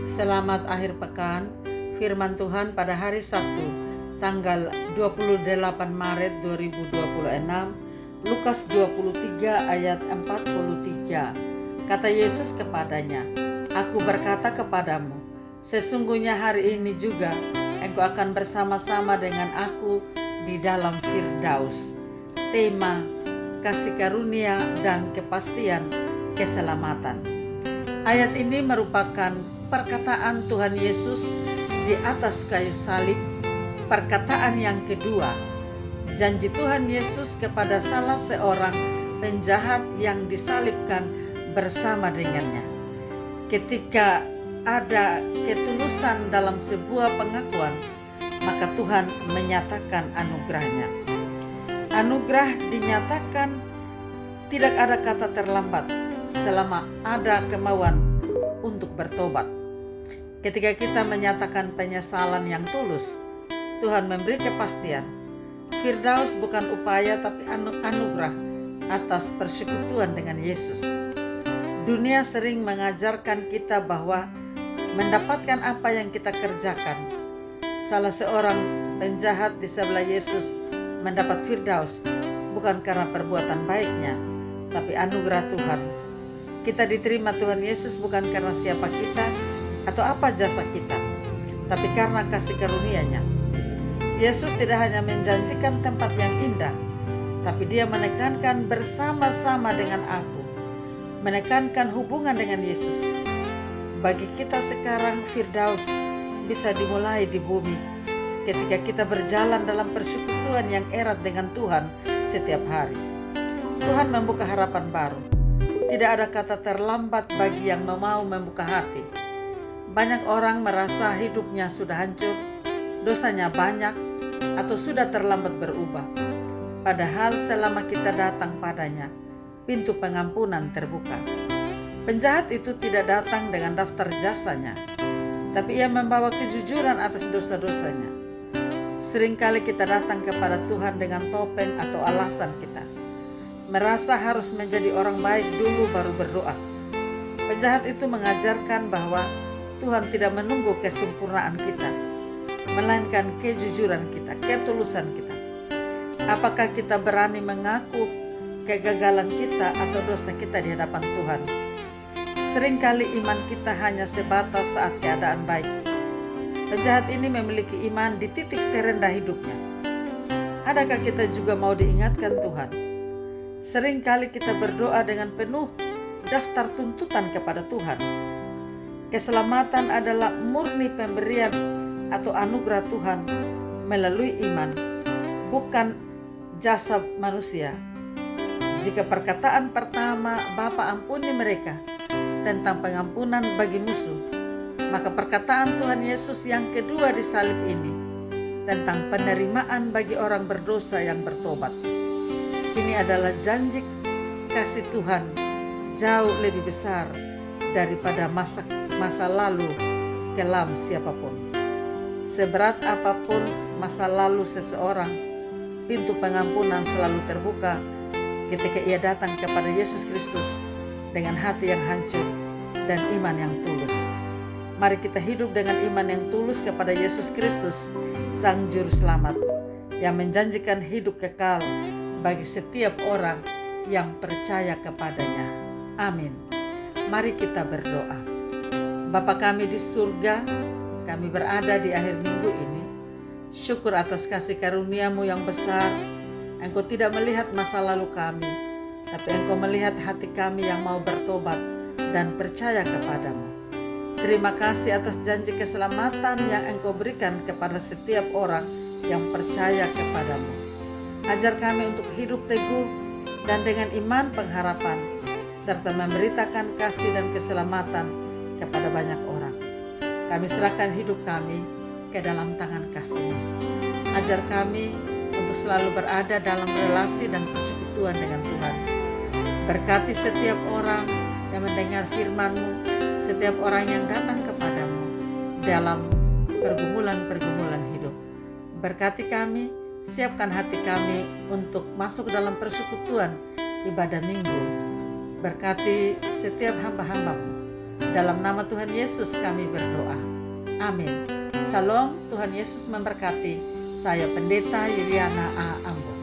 Selamat akhir pekan. Firman Tuhan pada hari Sabtu, tanggal 28 Maret 2026, Lukas 23 ayat 43. Kata Yesus kepadanya, "Aku berkata kepadamu, sesungguhnya hari ini juga engkau akan bersama-sama dengan aku di dalam Firdaus." Tema kasih karunia dan kepastian keselamatan. Ayat ini merupakan perkataan Tuhan Yesus di atas kayu salib. Perkataan yang kedua, janji Tuhan Yesus kepada salah seorang penjahat yang disalibkan bersama dengannya. Ketika ada ketulusan dalam sebuah pengakuan, maka Tuhan menyatakan anugerahnya. Anugerah dinyatakan tidak ada kata terlambat selama ada kemauan untuk bertobat. Ketika kita menyatakan penyesalan yang tulus, Tuhan memberi kepastian. Firdaus bukan upaya tapi anugerah atas persekutuan dengan Yesus. Dunia sering mengajarkan kita bahwa mendapatkan apa yang kita kerjakan. Salah seorang penjahat di sebelah Yesus mendapat Firdaus bukan karena perbuatan baiknya, tapi anugerah Tuhan. Kita diterima Tuhan Yesus bukan karena siapa kita atau apa jasa kita, tapi karena kasih karunia-Nya. Yesus tidak hanya menjanjikan tempat yang indah, tapi Dia menekankan bersama-sama dengan aku, menekankan hubungan dengan Yesus. Bagi kita sekarang, Firdaus bisa dimulai di bumi ketika kita berjalan dalam persekutuan yang erat dengan Tuhan setiap hari. Tuhan membuka harapan baru. Tidak ada kata terlambat bagi yang mau membuka hati. Banyak orang merasa hidupnya sudah hancur, dosanya banyak, atau sudah terlambat berubah. Padahal selama kita datang padanya, pintu pengampunan terbuka. Penjahat itu tidak datang dengan daftar jasanya, tapi ia membawa kejujuran atas dosa-dosanya. Seringkali kita datang kepada Tuhan dengan topeng atau alasan kita, merasa harus menjadi orang baik dulu baru berdoa. Penjahat itu mengajarkan bahwa Tuhan tidak menunggu kesempurnaan kita, melainkan kejujuran kita, ketulusan kita. Apakah kita berani mengaku kegagalan kita atau dosa kita di hadapan Tuhan? Seringkali iman kita hanya sebatas saat keadaan baik. Penjahat ini memiliki iman di titik terendah hidupnya. Adakah kita juga mau diingatkan Tuhan? Seringkali kita berdoa dengan penuh daftar tuntutan kepada Tuhan. Keselamatan adalah murni pemberian atau anugerah Tuhan melalui iman, bukan jasa manusia. Jika perkataan pertama, "Bapa ampuni mereka," tentang pengampunan bagi musuh, maka perkataan Tuhan Yesus yang kedua di salib ini tentang penerimaan bagi orang berdosa yang bertobat. Ini adalah janji kasih Tuhan jauh lebih besar daripada masa lalu kelam siapapun. Seberat apapun masa lalu seseorang, pintu pengampunan selalu terbuka ketika ia datang kepada Yesus Kristus dengan hati yang hancur dan iman yang tulus. Mari kita hidup dengan iman yang tulus kepada Yesus Kristus, Sang Juru Selamat, yang menjanjikan hidup kekal bagi setiap orang yang percaya kepadanya. Amin. Mari kita berdoa. Bapa kami di surga, kami berada di akhir minggu ini. Syukur atas kasih karunia-Mu yang besar. Engkau tidak melihat masa lalu kami, tapi Engkau melihat hati kami yang mau bertobat dan percaya kepadamu. Terima kasih atas janji keselamatan yang Engkau berikan kepada setiap orang yang percaya kepadamu. Ajar kami untuk hidup teguh dan dengan iman pengharapan, serta memberitakan kasih dan keselamatan kepada banyak orang. Kami serahkan hidup kami ke dalam tangan kasih-Mu. Ajar kami untuk selalu berada dalam relasi dan persekutuan dengan Tuhan. Berkati setiap orang yang mendengar firman-Mu, setiap orang yang datang kepadamu dalam pergumulan-pergumulan hidup. Berkati kami, siapkan hati kami untuk masuk dalam persekutuan ibadah minggu. Berkati setiap hamba-hamba-Mu Dalam nama Tuhan Yesus kami berdoa. Amin. Salam, Tuhan Yesus memberkati. Saya Pendeta Yuliana A. Ambo.